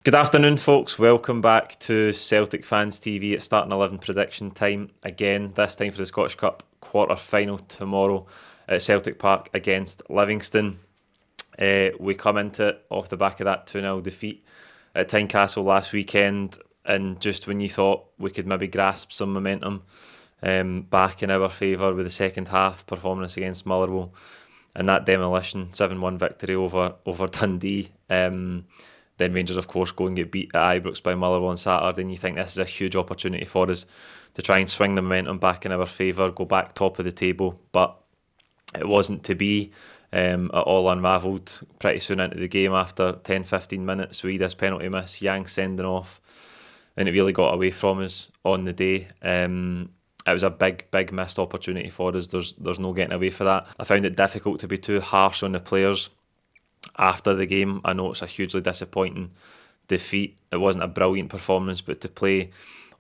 Good afternoon, folks. Welcome back to Celtic Fans TV. It's starting 11 prediction time again, this time for the Scottish Cup quarter final tomorrow at Celtic Park against Livingston. We come into it off the back of that 2-0 defeat at Tynecastle last weekend, and just when you thought we could maybe grasp some momentum back in our favour with the second half performance against Motherwell and that demolition 7-1 victory over Dundee. Then Rangers, of course, go and get beat at Ibrox by Motherwell on Saturday, and you think this is a huge opportunity for us to try and swing the momentum back in our favour, go back top of the table, but it wasn't to be. It all unravelled pretty soon into the game after 10-15 minutes. We had this penalty miss, Yang sending off, and it really got away from us on the day. It was a big missed opportunity for us. There's no getting away for that. I found it difficult to be too harsh on the players after the game. I know it's a hugely disappointing defeat. It wasn't a brilliant performance, but to play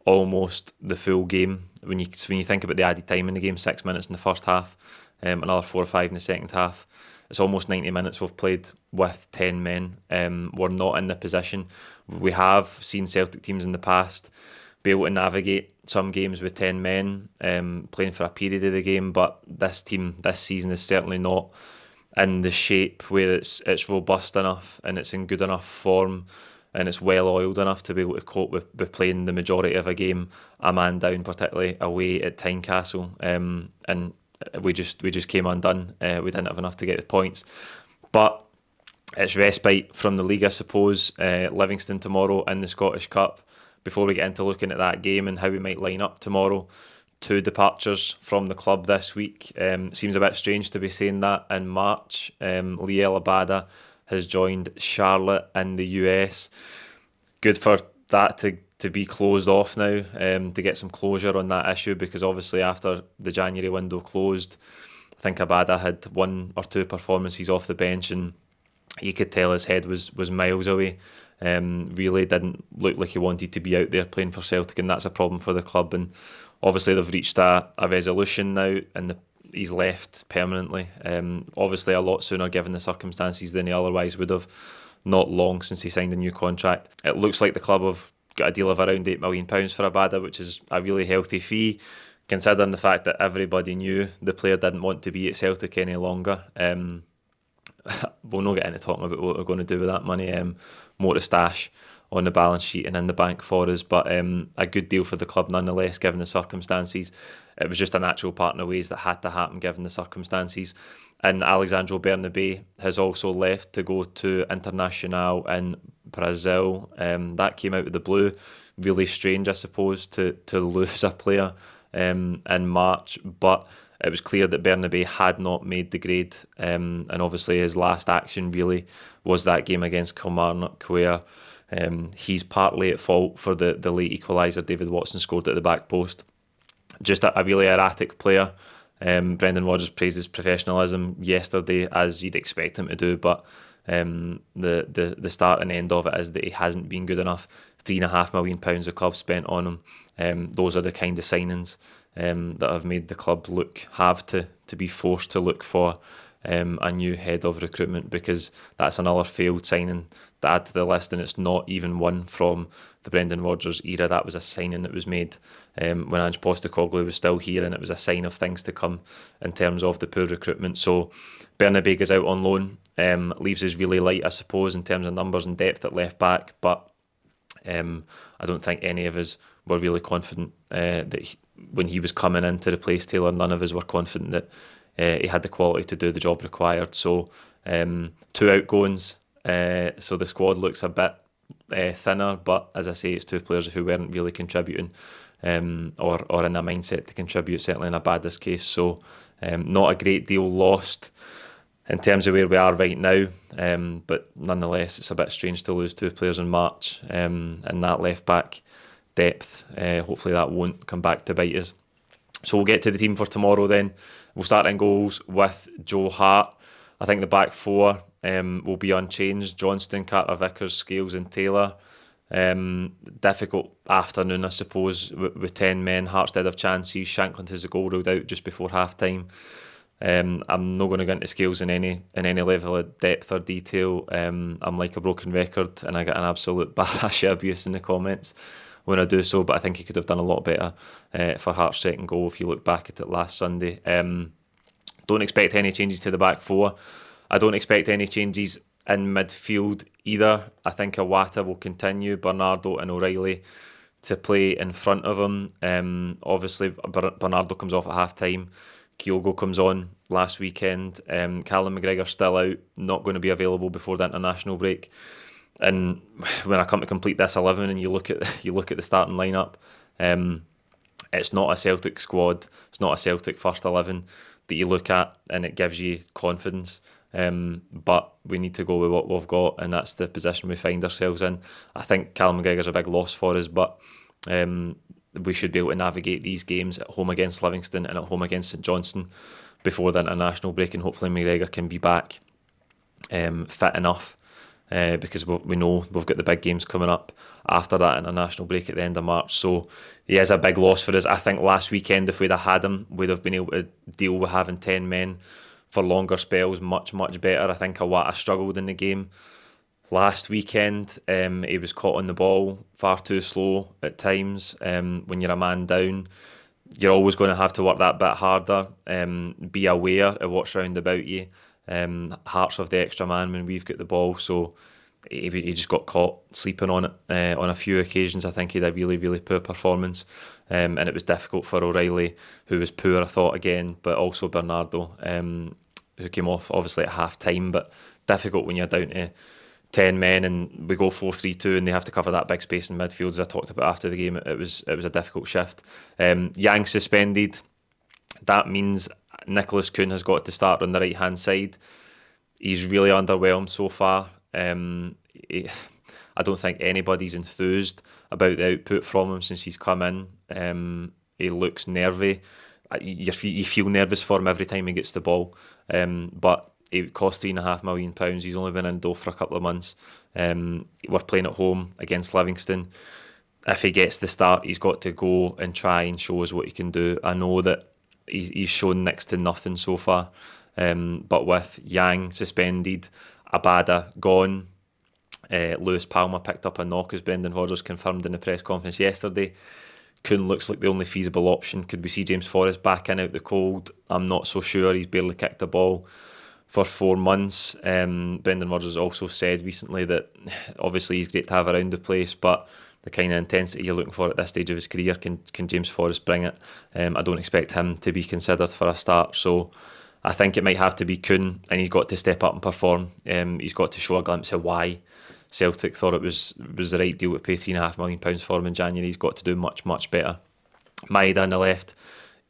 almost the full game, when you think about the added time in the game, 6 minutes in the first half, another 4 or 5 in the second half, it's almost 90 minutes we've played with 10 men. We're not in the position. We have seen Celtic teams in the past be able to navigate some games with 10 men playing for a period of the game, but this team this season is certainly not in the shape where it's robust enough and it's in good enough form and it's well oiled enough to be able to cope with playing the majority of a game a man down, particularly away at Tynecastle. And we just came undone. We didn't have enough to get the points, but it's respite from the league, I suppose. Livingston tomorrow in the Scottish Cup. Before we get into looking at that game and how we might line up tomorrow, 2 departures from the club this week. Seems a bit strange to be saying that in March. Liel Abada has joined Charlotte in the US. Good for that to be closed off now, to get some closure on that issue, because obviously after the January window closed, I think Abada had 1 or 2 performances off the bench and you could tell his head was miles away. Really didn't look like he wanted to be out there playing for Celtic, and that's a problem for the club. And obviously they've reached a resolution now, and he's left permanently. Obviously a lot sooner given the circumstances than he otherwise would have. Not long since he signed a new contract. It looks like the club have got a deal of around £8 million for Abada, which is a really healthy fee, considering the fact that everybody knew the player didn't want to be at Celtic any longer. We'll not get into talking about what we're going to do with that money. More to stash on the balance sheet and in the bank for us, but a good deal for the club nonetheless given the circumstances. It was just a natural part in the ways that had to happen given the circumstances. And Abada Bernabei has also left to go to Internacional in Brazil. That came out of the blue. Really strange, I suppose, to lose a player in March, but it was clear that Bernabei had not made the grade, and obviously his last action really was that game against Kilmarnock where he's partly at fault for the late equaliser David Watson scored at the back post. Just a really erratic player. Brendan Rodgers praised his professionalism yesterday, as you'd expect him to do, but the start and end of it is that he hasn't been good enough. £3.5 million the club spent on him. Those are the kind of signings that have made the club have to be forced to look for a new head of recruitment, because that's another failed signing to add to the list, and it's not even one from the Brendan Rodgers era. That was a signing that was made when Ange Postecoglou was still here, and it was a sign of things to come in terms of the poor recruitment. So Bernabei goes out on loan, leaves us really light, I suppose, in terms of numbers and depth at left back, but I don't think any of us were really confident that when he was coming in to replace Taylor, none of us were confident that he had the quality to do the job required. So 2 outgoings, so the squad looks a bit thinner, but as I say, it's 2 players who weren't really contributing or in a mindset to contribute, certainly in Abada's case. So not a great deal lost in terms of where we are right now, but nonetheless it's a bit strange to lose 2 players in March, and that left back depth, hopefully that won't come back to bite us. So we'll get to the team for tomorrow then. We'll start in goals with Joe Hart. I think the back 4 will be unchanged: Johnston, Carter-Vickers, Scales and Taylor. Difficult afternoon, I suppose, with 10 men. Hearts did have chances. Shankland has a goal ruled out just before half time. I'm not going to go into scales in any level of depth or detail. I'm like a broken record, and I get an absolute barrage of abuse in the comments when I do so. But I think he could have done a lot better for Hearts' second goal if you look back at it last Sunday. Don't expect any changes to the back four. I don't expect any changes in midfield either. I think Iwata will continue, Bernardo and O'Reilly to play in front of him. Obviously, Bernardo comes off at half-time. Kyogo comes on last weekend. Callum McGregor still out, not going to be available before the international break. And when I come to complete this 11 and you look at the starting lineup, it's not a Celtic squad. It's not a Celtic first 11 that you look at and it gives you confidence. But we need to go with what we've got, and that's the position we find ourselves in. I think Callum McGregor's a big loss for us, but we should be able to navigate these games at home against Livingston and at home against St Johnstone before the international break, and hopefully McGregor can be back fit enough, because we know we've got the big games coming up after that international break at the end of March. So he is a big loss for us. I think last weekend, if we'd have had him, we'd have been able to deal with having 10 men for longer spells much better. I think Iwata struggled in the game last weekend. He was caught on the ball far too slow at times. When you're a man down, you're always going to have to work that bit harder. Be aware of what's round about you. Hearts of the extra man when we've got the ball, so he just got caught sleeping on it on a few occasions. I think he had a really poor performance, and it was difficult for O'Reilly, who was poor, I thought, again, but also Bernardo, who came off obviously at half time. But difficult when you're down to 10 men and we go 4-3-2 and they have to cover that big space in midfield. As I talked about after the game, it was a difficult shift. Yang suspended. That means Nicholas Kuhn has got to start on the right hand side. He's really underwhelmed so far. I don't think anybody's enthused about the output from him since he's come in. He looks nervy. You feel nervous for him every time he gets the ball. But it cost £3.5 million. He's only been in Dover for a couple of months. We're playing at home against Livingston. If he gets the start, he's got to go and try and show us what he can do. I know that he's shown next to nothing so far. But with Yang suspended, Abada gone, Lewis Palmer picked up a knock, as Brendan Rodgers confirmed in the press conference yesterday. Kuhn looks like the only feasible option. Could we see James Forrest back in out the cold? I'm not so sure. He's barely kicked the ball for 4 months. Brendan Rodgers also said recently that obviously he's great to have around the place, but the kind of intensity you're looking for at this stage of his career, can James Forrest bring it? I don't expect him to be considered for a start, so I think it might have to be Kuhn, and he's got to step up and perform. He's got to show a glimpse of why Celtic thought it was the right deal to pay £3.5 million for him in January. He's got to do much better. Maeda on the left,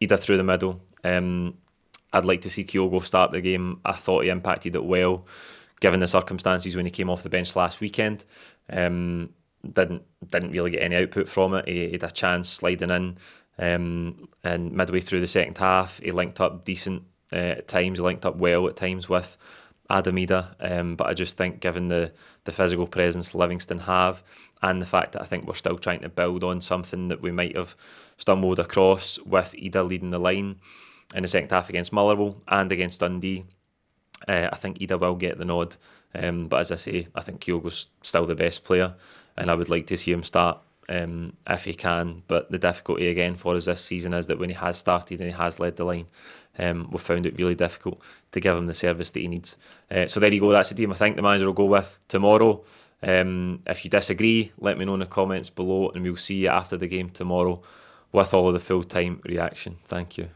Ida through the middle. I'd like to see Kyogo start the game. I thought he impacted it well, given the circumstances when he came off the bench last weekend. Didn't really get any output from it. He had a chance sliding in, and midway through the second half, he linked up decent at times. He linked up well at times with Adam Ida, but I just think given the physical presence Livingston have, and the fact that I think we're still trying to build on something that we might have stumbled across with Ida leading the line in the second half against Motherwell and against Dundee, I think Ida will get the nod. But as I say, I think Kyogo's still the best player, and I would like to see him start if he can. But the difficulty again for us this season is that when he has started and he has led the line, we've found it really difficult to give him the service that he needs. So there you go, that's the team I think the manager will go with tomorrow. If you disagree, let me know in the comments below, and we'll see you after the game tomorrow with all of the full-time reaction. Thank you.